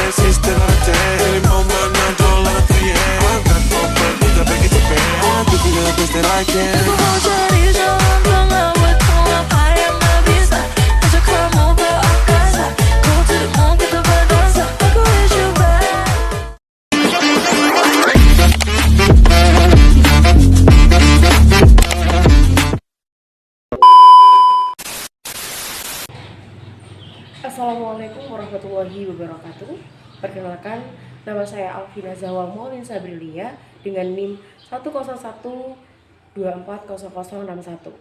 existe la el moment dans la vie. Angkat koper kita pergi cepet. Aku tidak pasti lagi. Aku mau cari jalan tengah buatmu apa yang gak bisa. Ajak kamu berangkasa, kau tidak kita berdansa. Aku wish you back. Assalamualaikum warahmatullahi wabarakatuh. Perkenalkan, nama saya Alvina Zawal Maulin Sabrilia dengan NIM 101240061.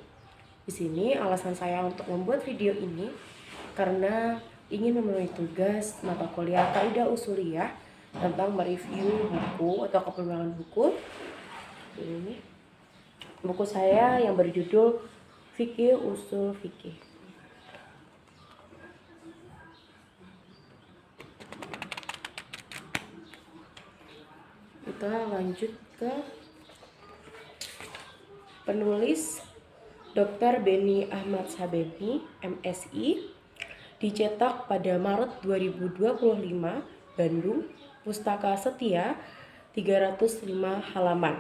Di sini alasan saya untuk membuat video ini karena ingin memenuhi tugas mata kuliah Kaidah Ushuliyah tentang mereview buku atau kepemimpinan buku. Ini buku saya yang berjudul Fikih Usul Fikih. Kita lanjut ke penulis Dr. Beni Ahmad Sabeni, MSI, dicetak pada Maret 2025, Bandung, Pustaka Setia, 305 halaman.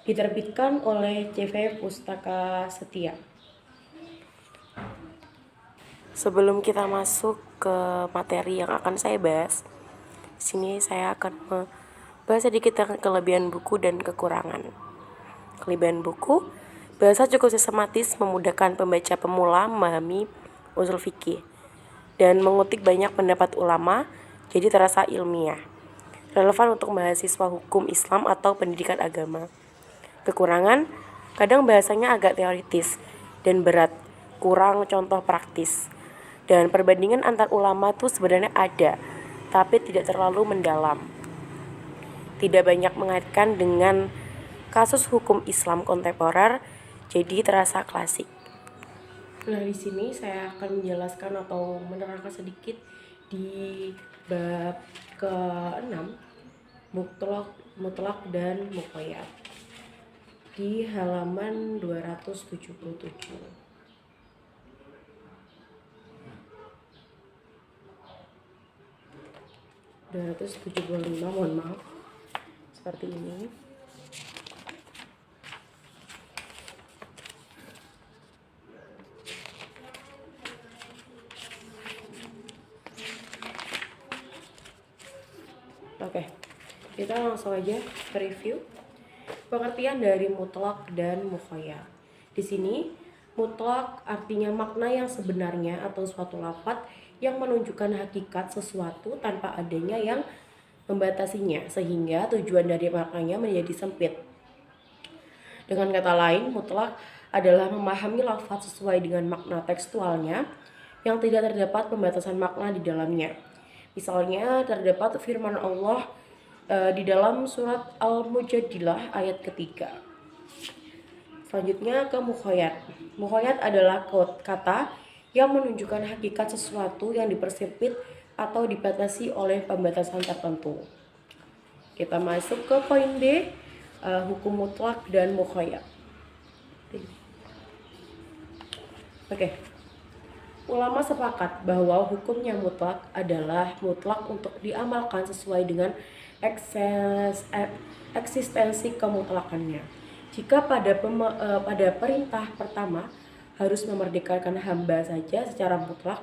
Diterbitkan oleh CV Pustaka Setia. Sebelum kita masuk ke materi yang akan saya bahas, di sini saya akan bahas sedikit tentang kelebihan buku dan kekurangan. Kelebihan buku, bahasa cukup sistematis memudahkan pembaca pemula memahami usul fikih dan mengutip banyak pendapat ulama, jadi terasa ilmiah, relevan untuk mahasiswa hukum Islam atau pendidikan agama. Kekurangan, kadang bahasanya agak teoritis dan berat, kurang contoh praktis. Dan perbandingan antar ulama tuh sebenarnya ada, tapi tidak terlalu mendalam. Tidak banyak mengaitkan dengan kasus hukum Islam kontemporer, jadi terasa klasik. Nah, di sini saya akan menjelaskan atau menerangkan sedikit di bab ke-6, mutlak dan muqayyad, di halaman 277. Mohon maaf, seperti ini. Oke, kita langsung aja review pengertian dari mutlak dan muqayyad. Di sini mutlak artinya makna yang sebenarnya atau suatu lafadz yang menunjukkan hakikat sesuatu tanpa adanya yang membatasinya, sehingga tujuan dari maknanya menjadi sempit. Dengan kata lain, mutlak adalah memahami lafadz sesuai dengan makna tekstualnya yang tidak terdapat pembatasan makna di dalamnya. Misalnya terdapat firman Allah di dalam surat Al-Mujadilah ayat ketiga. Selanjutnya ke muqayyad. Muqayyad adalah kata yang menunjukkan hakikat sesuatu yang dipersempit atau dibatasi oleh pembatasan tertentu. Kita masuk ke poin B, hukum mutlak dan muqayyad. Oke. Ulama sepakat bahwa hukumnya mutlak adalah mutlak untuk diamalkan sesuai dengan eksistensi kemutlakannya. Jika pada perintah pertama harus memerdekakan hamba saja secara mutlak,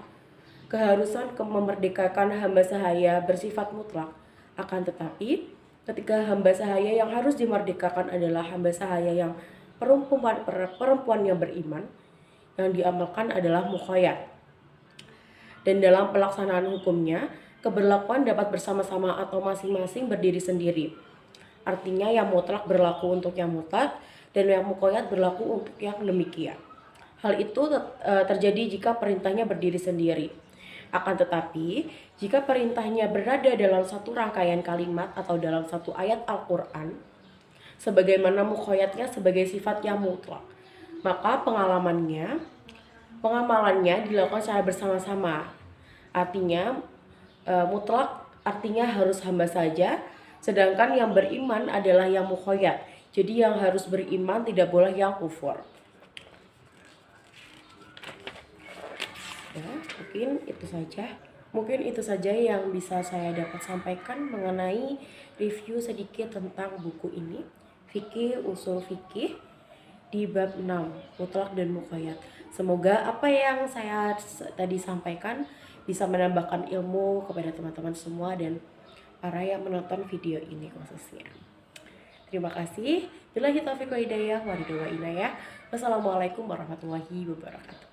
keharusan memerdekakan hamba sahaya bersifat mutlak. Akan tetapi, ketika hamba sahaya yang harus dimerdekakan adalah hamba sahaya yang perempuan yang beriman, yang diamalkan adalah muqayyad. Dan dalam pelaksanaan hukumnya, keberlakuan dapat bersama-sama atau masing-masing berdiri sendiri. Artinya yang mutlak berlaku untuk yang mutlak dan yang muqayyad berlaku untuk yang demikian. Hal itu terjadi jika perintahnya berdiri sendiri. Akan tetapi, jika perintahnya berada dalam satu rangkaian kalimat atau dalam satu ayat Al-Quran, sebagaimana muqayyadnya sebagai sifat yang mutlak, maka pengamalannya dilakukan secara bersama-sama. Artinya mutlak artinya harus hamba saja, sedangkan yang beriman adalah yang muqayyad. Jadi yang harus beriman tidak boleh yang kufur. Ya, mungkin itu saja. Mungkin itu saja yang bisa saya dapat sampaikan mengenai review sedikit tentang buku ini, Fikih Usul Fikih di bab 6, mutlak dan muqayyad. Semoga apa yang saya tadi sampaikan bisa menambahkan ilmu kepada teman-teman semua dan para yang menonton video ini khususnya. Terima kasih. Billahi taufiq wal hidayah. Wassalamualaikum warahmatullahi wabarakatuh.